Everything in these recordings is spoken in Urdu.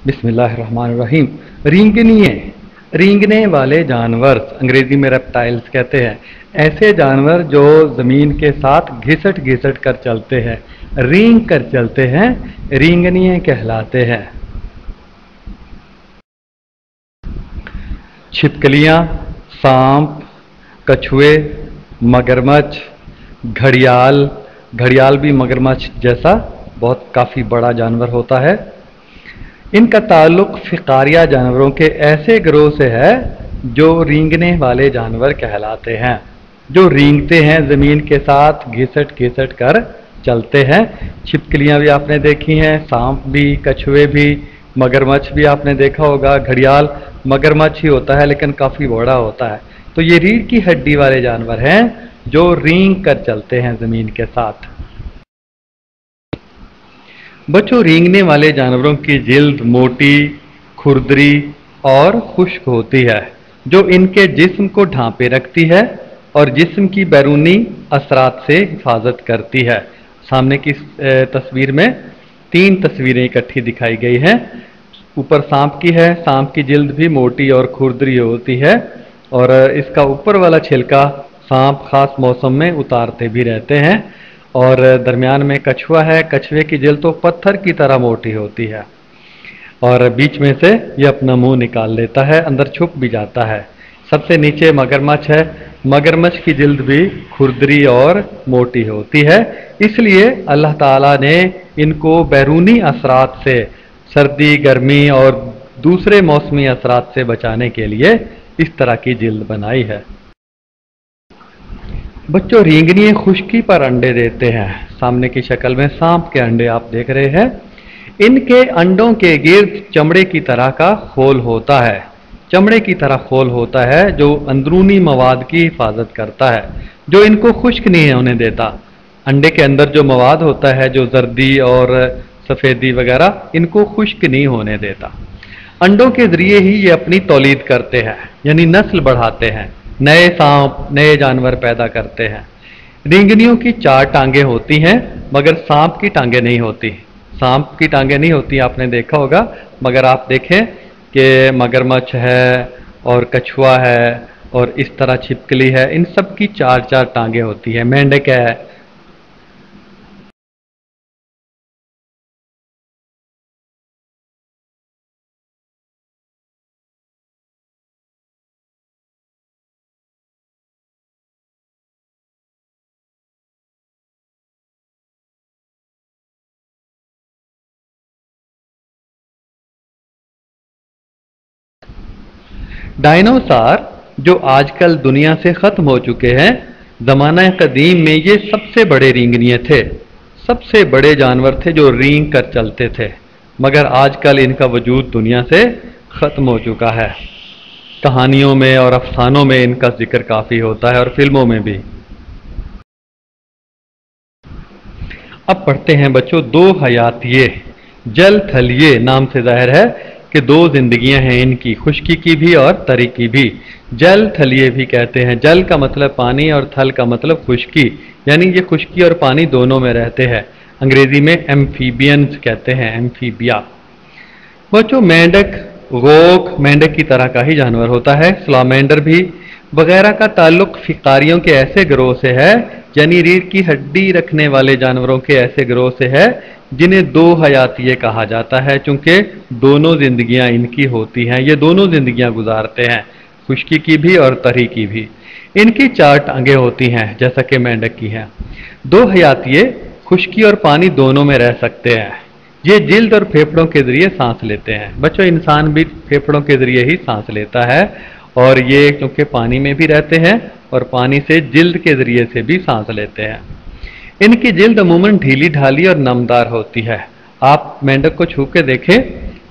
بسم اللہ الرحمن الرحیم۔ رینگنیے، رینگنے والے جانور انگریزی میں ریپٹائلز کہتے ہیں، ایسے جانور جو زمین کے ساتھ گھسٹ گھسٹ کر چلتے ہیں، رینگ کر چلتے ہیں، رینگنیے کہلاتے ہیں۔ چھپکلیاں، سانپ، کچھوے، مگرمچھ، گھڑیال، گھڑیال بھی مگرمچھ جیسا بہت کافی بڑا جانور ہوتا ہے۔ ان کا تعلق فقاریہ جانوروں کے ایسے گروہ سے ہے جو رینگنے والے جانور کہلاتے ہیں، جو رینگتے ہیں، زمین کے ساتھ گھسٹ گھسٹ کر چلتے ہیں۔ چھپکلیاں بھی آپ نے دیکھی ہیں، سانپ بھی، کچھوے بھی، مگرمچھ بھی آپ نے دیکھا ہوگا۔ گھڑیال مگرمچھ ہی ہوتا ہے لیکن کافی بڑا ہوتا ہے۔ تو یہ ریڑھ کی ہڈی والے جانور ہیں جو رینگ کر چلتے ہیں زمین کے ساتھ۔ بچوں، رینگنے والے جانوروں کی جلد موٹی، کھردری اور خشک ہوتی ہے، جو ان کے جسم کو ڈھانپے رکھتی ہے اور جسم کی بیرونی اثرات سے حفاظت کرتی ہے۔ سامنے کی تصویر میں 3 تصویریں اکٹھی دکھائی گئی ہیں۔ اوپر سانپ کی ہے، سانپ کی جلد بھی موٹی اور کھردری ہوتی ہے، اور اس کا اوپر والا چھلکا سانپ خاص موسم میں اتارتے بھی رہتے ہیں۔ اور درمیان میں کچھوا ہے، کچھوے کی جلد تو پتھر کی طرح موٹی ہوتی ہے، اور بیچ میں سے یہ اپنا منہ نکال لیتا ہے، اندر چھپ بھی جاتا ہے۔ سب سے نیچے مگرمچھ ہے، مگرمچھ کی جلد بھی کھردری اور موٹی ہوتی ہے۔ اس لیے اللہ تعالیٰ نے ان کو بیرونی اثرات سے، سردی، گرمی اور دوسرے موسمی اثرات سے بچانے کے لیے اس طرح کی جلد بنائی ہے۔ بچوں، رینگنیے خشکی پر انڈے دیتے ہیں۔ سامنے کی شکل میں سانپ کے انڈے آپ دیکھ رہے ہیں۔ ان کے انڈوں کے گرد چمڑے کی طرح کا خول ہوتا ہے، چمڑے کی طرح خول ہوتا ہے جو اندرونی مواد کی حفاظت کرتا ہے، جو ان کو خشک نہیں ہونے دیتا۔ انڈے کے اندر جو مواد ہوتا ہے، جو زردی اور سفیدی وغیرہ، ان کو خشک نہیں ہونے دیتا۔ انڈوں کے ذریعے ہی یہ اپنی تولید کرتے ہیں، یعنی نسل بڑھاتے ہیں، نئے سانپ، نئے جانور پیدا کرتے ہیں۔ رینگنیوں کی 4 ٹانگیں ہوتی ہیں، مگر سانپ کی ٹانگیں نہیں ہوتی۔ سانپ کی ٹانگیں نہیں ہوتی، آپ نے دیکھا ہوگا، مگر آپ دیکھیں کہ مگرمچھ ہے اور کچھوا ہے اور اس طرح چھپکلی ہے، ان سب کی 4 ٹانگیں ہوتی ہیں۔ مینڈک ہے۔ ڈائنوسار جو آج کل دنیا سے ختم ہو چکے ہیں، زمانہ قدیم میں یہ سب سے بڑے رینگنیے تھے، سب سے بڑے جانور تھے جو رینگ کر چلتے تھے، مگر آج کل ان کا وجود دنیا سے ختم ہو چکا ہے۔ کہانیوں میں اور افسانوں میں ان کا ذکر کافی ہوتا ہے، اور فلموں میں بھی۔ اب پڑھتے ہیں بچوں 2 حیاتیے۔ جل تھلیے نام سے ظاہر ہے کہ 2 زندگیاں ہیں ان کی، خشکی کی بھی اور تری کی بھی۔ جل تھلیے بھی کہتے ہیں، جل کا مطلب پانی اور تھل کا مطلب خشکی، یعنی یہ خشکی اور پانی دونوں میں رہتے ہیں۔ انگریزی میں ایمفیبینز کہتے ہیں، ایمفیبیا۔ بچوں، مینڈک، غوک مینڈک کی طرح کا ہی جانور ہوتا ہے۔ سلامینڈر بھی وغیرہ کا تعلق فقاریوں کے ایسے گروہ سے ہے، یعنی ریڑھ کی ہڈی رکھنے والے جانوروں کے ایسے گروہ سے ہے جنہیں 2 حیاتیے کہا جاتا ہے، چونکہ دونوں زندگیاں ان کی ہوتی ہیں، یہ دونوں زندگیاں گزارتے ہیں، خشکی کی بھی اور تری کی بھی۔ ان کی 4 ٹانگیں ہوتی ہیں جیسا کہ مینڈک کی ہیں۔ 2 حیاتیے خشکی اور پانی دونوں میں رہ سکتے ہیں۔ یہ جلد اور پھیپھڑوں کے ذریعے سانس لیتے ہیں۔ بچوں، انسان بھی پھیپھڑوں کے ذریعے ہی سانس لیتا ہے، اور یہ کیونکہ پانی میں بھی رہتے ہیں اور پانی سے جلد کے ذریعے سے بھی سانس لیتے ہیں۔ ان کی جلد عموماً ڈھیلی ڈھالی اور نمدار ہوتی ہے۔ آپ مینڈک کو چھو کے دیکھیں،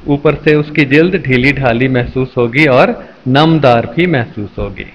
اوپر سے اس کی جلد ڈھیلی ڈھالی محسوس ہوگی اور نمدار بھی محسوس ہوگی۔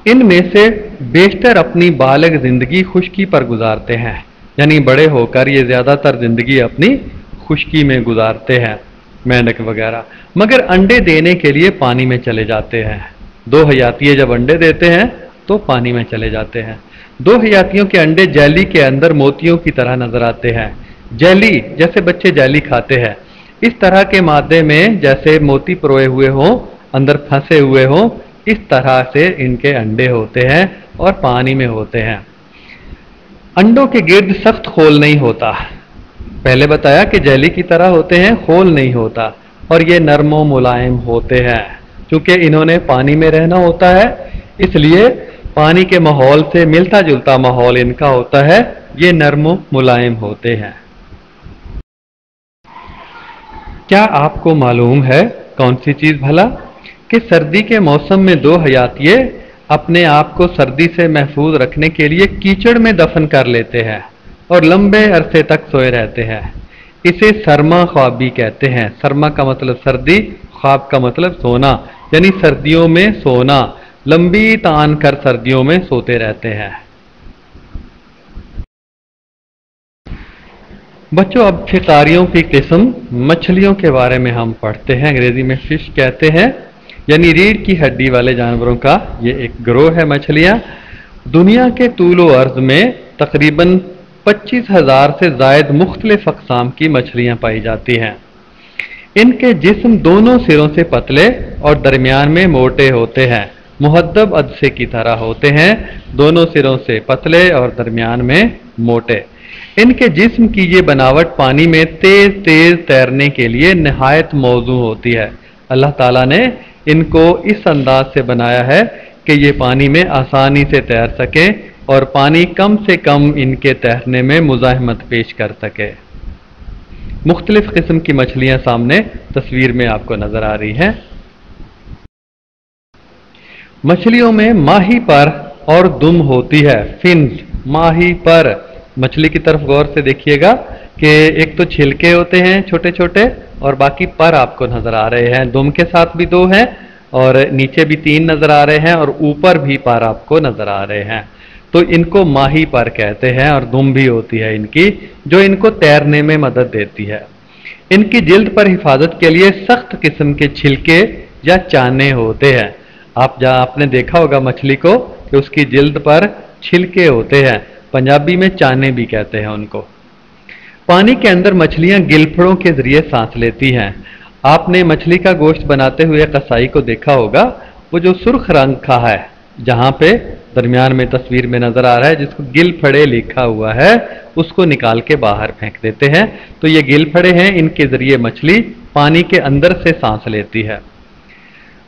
ان میں سے بیشتر اپنی بالغ زندگی خشکی پر گزارتے ہیں، یعنی بڑے ہو کر یہ زیادہ تر زندگی اپنی خشکی میں گزارتے ہیں، مینڈک وغیرہ، مگر انڈے دینے کے لیے پانی میں چلے جاتے ہیں۔ دو حیاتیے جب انڈے دیتے ہیں تو پانی میں چلے جاتے ہیں۔ دو حیاتیوں کے انڈے جیلی کے اندر موتیوں کی طرح نظر آتے ہیں۔ جیلی جیسے بچے جیلی کھاتے ہیں، اس طرح کے مادے میں جیسے موتی پروئے ہوئے ہوں، اندر پھنسے ہوئے ہوں، اس طرح سے ان کے انڈے ہوتے ہیں اور پانی میں ہوتے ہیں۔ انڈوں کے گرد سخت خول نہیں ہوتا، پہلے بتایا کہ جیلی کی طرح ہوتے ہیں، خول نہیں ہوتا، اور یہ نرم و ملائم ہوتے ہیں۔ چونکہ انہوں نے پانی میں رہنا ہوتا ہے، اس لیے پانی کے ماحول سے ملتا جلتا ماحول ان کا ہوتا ہے، یہ نرم و ملائم ہوتے ہیں۔ کیا آپ کو معلوم ہے کون سی چیز بھلا کہ سردی کے موسم میں دو حیاتیے اپنے آپ کو سردی سے محفوظ رکھنے کے لیے کیچڑ میں دفن کر لیتے ہیں اور لمبے عرصے تک سوئے رہتے ہیں؟ اسے سرما خوابی کہتے ہیں۔ سرما کا مطلب سردی، خواب کا مطلب سونا، یعنی سردیوں میں سونا، لمبی تان کر سردیوں میں سوتے رہتے ہیں۔ بچوں اب فقاریوں کی قسم مچھلیوں کے بارے میں ہم پڑھتے ہیں، انگریزی میں فش کہتے ہیں، یعنی ریڑھ کی ہڈی والے جانوروں کا یہ ایک گروہ ہے مچھلیاں۔ دنیا کے طول و عرض میں تقریباً 25,000 سے زائد مختلف اقسام کی مچھلیاں پائی جاتی ہیں۔ ان کے جسم دونوں سروں سے پتلے اور درمیان میں موٹے ہوتے ہیں، مہذب عدسے کی طرح ہوتے ہیں، دونوں سروں سے پتلے اور درمیان میں موٹے۔ ان کے جسم کی یہ بناوٹ پانی میں تیز تیز تیرنے کے لیے نہایت موزوں ہوتی ہے۔ اللہ تعالیٰ نے ان کو اس انداز سے بنایا ہے کہ یہ پانی میں آسانی سے تیر سکیں اور پانی کم سے کم ان کے تیرنے میں مزاحمت پیش کر سکے۔ مختلف قسم کی مچھلیاں سامنے تصویر میں آپ کو نظر آ رہی ہیں۔ مچھلیوں میں ماہی پر اور دم ہوتی ہے، فنز، ماہی پر۔ مچھلی کی طرف غور سے دیکھیے گا کہ ایک تو چھلکے ہوتے ہیں چھوٹے چھوٹے اور باقی پر آپ کو نظر آ رہے ہیں، دم کے ساتھ بھی دو ہیں اور نیچے بھی 3 نظر آ رہے ہیں اور اوپر بھی پر آپ کو نظر آ رہے ہیں۔ تو ان کو ماہی پر کہتے ہیں اور دم بھی ہوتی ہے ان کی، جو ان کو تیرنے میں مدد دیتی ہے۔ ان کی جلد پر حفاظت کے لیے سخت قسم کے چھلکے یا چانے ہوتے ہیں۔ آپ نے دیکھا ہوگا مچھلی کو کہ اس کی جلد پر چھلکے ہوتے ہیں، پنجابی میں چانے بھی کہتے ہیں ان کو۔ پانی کے اندر مچھلیاں گلپھڑوں کے ذریعے سانس لیتی ہیں۔ آپ نے مچھلی کا گوشت بناتے ہوئے قصائی کو دیکھا ہوگا، وہ جو سرخ رنگ کا ہے، جہاں پہ درمیان میں تصویر میں نظر آ رہا ہے جس کو گل پھڑے لکھا ہوا ہے، اس کو نکال کے باہر پھینک دیتے ہیں۔ تو یہ گل پھڑے ہیں، ان کے ذریعے مچھلی پانی کے اندر سے سانس لیتی ہے۔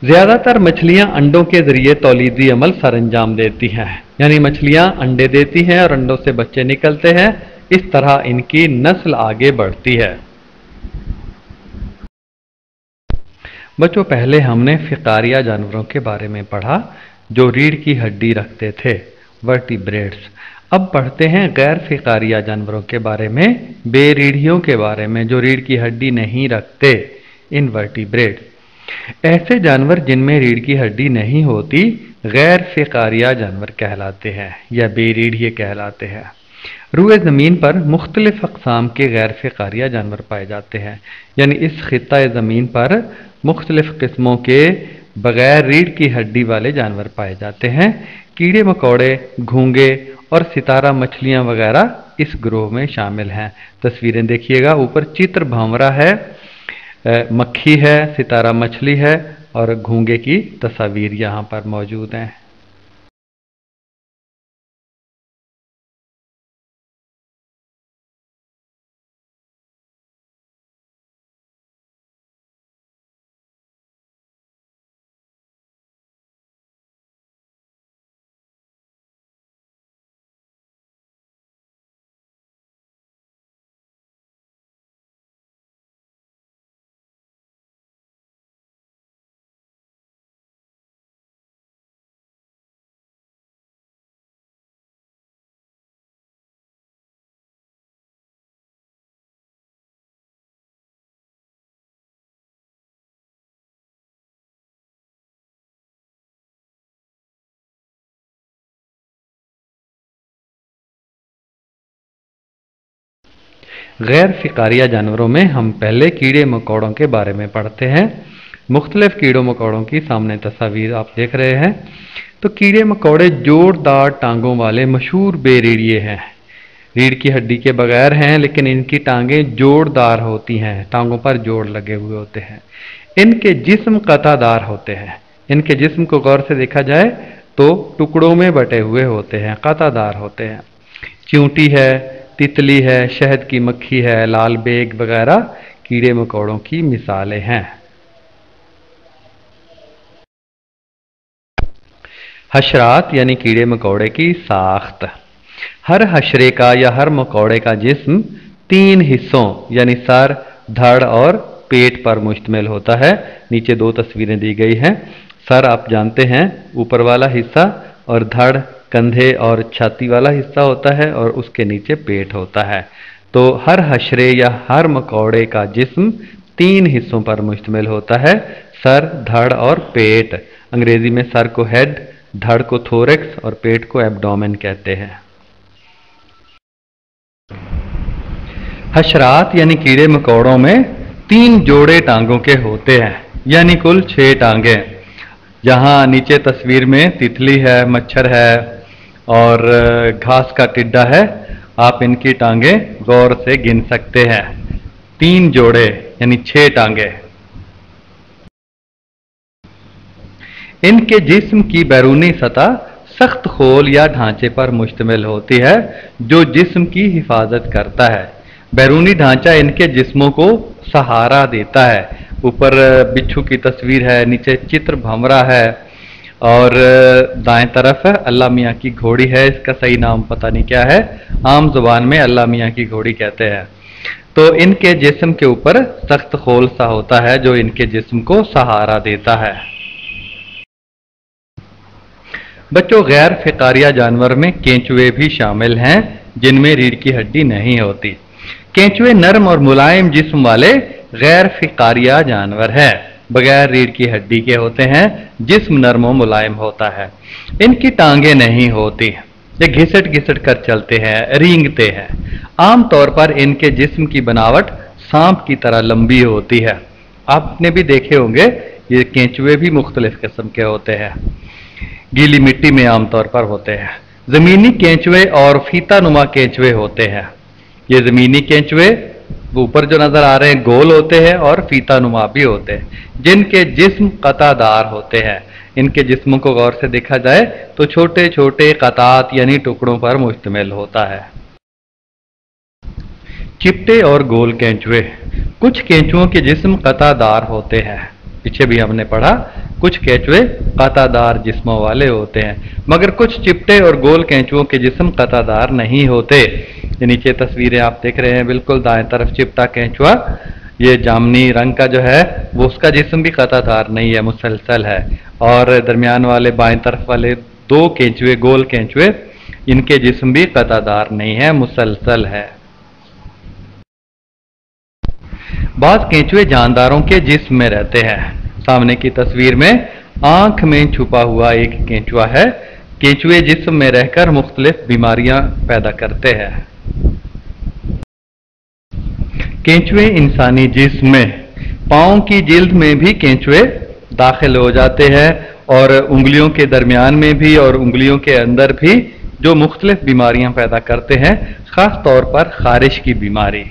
زیادہ تر مچھلیاں انڈوں کے ذریعے تولیدی عمل سر انجام دیتی ہیں، یعنی مچھلیاں انڈے دیتی ہیں اور انڈوں سے بچے نکلتے ہیں، اس طرح ان کی نسل آگے بڑھتی ہے۔ بچوں پہلے ہم نے فقاریہ جانوروں کے بارے میں پڑھا جو ریڑھ کی ہڈی رکھتے تھے، ورٹیبریٹس۔ اب پڑھتے ہیں غیر فقاریہ جانوروں کے بارے میں، بے ریڑھیوں کے بارے میں جو ریڑھ کی ہڈی نہیں رکھتے، انورٹیبریٹ۔ ایسے جانور جن میں ریڑھ کی ہڈی نہیں ہوتی غیر فقاریہ جانور کہلاتے ہیں یا بے ریڑھیے کہلاتے ہیں۔ روئے زمین پر مختلف اقسام کے غیر فقاریہ جانور پائے جاتے ہیں، یعنی اس خطۂ زمین پر مختلف قسموں کے بغیر ریڑھ کی ہڈی والے جانور پائے جاتے ہیں۔ کیڑے مکوڑے، گھونگے اور ستارہ مچھلیاں وغیرہ اس گروہ میں شامل ہیں۔ تصویریں دیکھیے گا، اوپر چتر بھونرا ہے، مکھی ہے، ستارہ مچھلی ہے اور گھونگے کی تصاویر یہاں پر موجود ہیں۔ غیر فقاریہ جانوروں میں ہم پہلے کیڑے مکوڑوں کے بارے میں پڑھتے ہیں۔ مختلف کیڑوں مکوڑوں کی سامنے تصاویر آپ دیکھ رہے ہیں۔ تو کیڑے مکوڑے جوڑدار ٹانگوں والے مشہور بے ریڑھیے ہیں، ریڑھ کی ہڈی کے بغیر ہیں لیکن ان کی ٹانگیں جوڑدار ہوتی ہیں، ٹانگوں پر جوڑ لگے ہوئے ہوتے ہیں۔ ان کے جسم قطع دار ہوتے ہیں، ان کے جسم کو غور سے دیکھا جائے تو ٹکڑوں میں بٹے ہوئے ہوتے ہیں، قطع دار ہوتے ہیں۔ چیونٹی ہے، تتلی ہے، شہد کی مکھی ہے، لال بیگ وغیرہ کیڑے مکوڑوں کی مثالیں ہیں۔ حشرات یعنی کیڑے مکوڑے کی ساخت۔ ہر حشرے کا یا ہر مکوڑے کا جسم 3 حصوں یعنی سر، دھڑ اور پیٹ پر مشتمل ہوتا ہے۔ نیچے 2 تصویریں دی گئی ہیں۔ سر آپ جانتے ہیں اوپر والا حصہ، اور دھڑ کندھے اور چھاتی والا حصہ ہوتا ہے، اور اس کے نیچے پیٹ ہوتا ہے۔ تو ہر حشرے یا ہر مکوڑے کا جسم 3 حصوں پر مشتمل ہوتا ہے، سر، دھڑ اور پیٹ۔ انگریزی میں سر کو ہیڈ، دھڑ کو تھورکس اور پیٹ کو ایبڈومن کہتے ہیں۔ حشرات یعنی کیڑے مکوڑوں میں 3 جوڑے ٹانگوں کے ہوتے ہیں، یعنی کل 6 ٹانگیں۔ جہاں نیچے تصویر میں تتلی ہے، مچھر ہے اور گھاس کا ٹڈا ہے، آپ ان کی ٹانگیں غور سے گن سکتے ہیں۔ 3 جوڑے یعنی 6 ٹانگیں۔ ان کے جسم کی بیرونی سطح سخت خول یا ڈھانچے پر مشتمل ہوتی ہے جو جسم کی حفاظت کرتا ہے۔ بیرونی ڈھانچہ ان کے جسموں کو سہارا دیتا ہے۔ اوپر بچھو کی تصویر ہے، نیچے چتر بھمرا ہے، اور دائیں طرف اللہ میاں کی گھوڑی ہے۔ اس کا صحیح نام پتہ نہیں کیا ہے، عام زبان میں اللہ میاں کی گھوڑی کہتے ہیں۔ تو ان کے جسم کے اوپر سخت خول سا ہوتا ہے جو ان کے جسم کو سہارا دیتا ہے۔ بچوں، غیر فقاریہ جانور میں کینچوے بھی شامل ہیں جن میں ریڑھ کی ہڈی نہیں ہوتی۔ کینچوے نرم اور ملائم جسم والے غیر فقاریہ جانور ہیں، بغیر ریڑھ کی ہڈی کے ہوتے ہیں، جسم نرم و ملائم ہوتا ہے۔ ان کی ٹانگیں نہیں ہوتی، یہ گھسٹ گھسٹ کر چلتے ہیں، رینگتے ہیں۔ عام طور پر ان کے جسم کی بناوٹ سانپ کی طرح لمبی ہوتی ہے۔ آپ نے بھی دیکھے ہوں گے یہ کینچوے بھی مختلف قسم کے ہوتے ہیں، گیلی مٹی میں عام طور پر ہوتے ہیں۔ زمینی کینچوے اور فیتا نما کینچوے ہوتے ہیں۔ یہ زمینی کینچوے اوپر جو نظر آ رہے ہیں گول ہوتے ہیں اور فیتا نما بھی ہوتے ہیں، جن کے جسم قطع دار ہوتے ہیں۔ ان کے جسموں کو غور سے دیکھا جائے تو چھوٹے چھوٹے قطعات یعنی ٹکڑوں پر مشتمل ہوتا ہے۔ چپٹے اور گول کینچوے۔ کچھ کینچووں کے جسم قطع دار ہوتے ہیں، پیچھے بھی ہم نے پڑھا کچھ کینچوے قطع دار جسموں والے ہوتے ہیں، مگر کچھ چپٹے اور گول کینچووں کے جسم قطع دار نہیں ہوتے۔ یہ نیچے تصویریں آپ دیکھ رہے ہیں، بالکل دائیں طرف چپٹا کینچوا، یہ جامنی رنگ کا جو ہے وہ اس کا جسم بھی قطع دار نہیں ہے، مسلسل ہے، اور درمیان والے بائیں طرف والے 2 کینچوے گول کینچوے، ان کے جسم بھی قطع دار نہیں ہے، مسلسل ہے۔ بعض کینچوے جانداروں کے جسم میں رہتے ہیں۔ سامنے کی تصویر میں آنکھ میں چھپا ہوا ایک کینچوا ہے۔ کینچوے جسم میں رہ کر مختلف بیماریاں پیدا کرتے ہیں۔ کینچوے انسانی جسم میں پاؤں کی جلد میں بھی کینچوے داخل ہو جاتے ہیں، اور انگلیوں کے درمیان میں بھی اور انگلیوں کے اندر بھی، جو مختلف بیماریاں پیدا کرتے ہیں، خاص طور پر خارش کی بیماری۔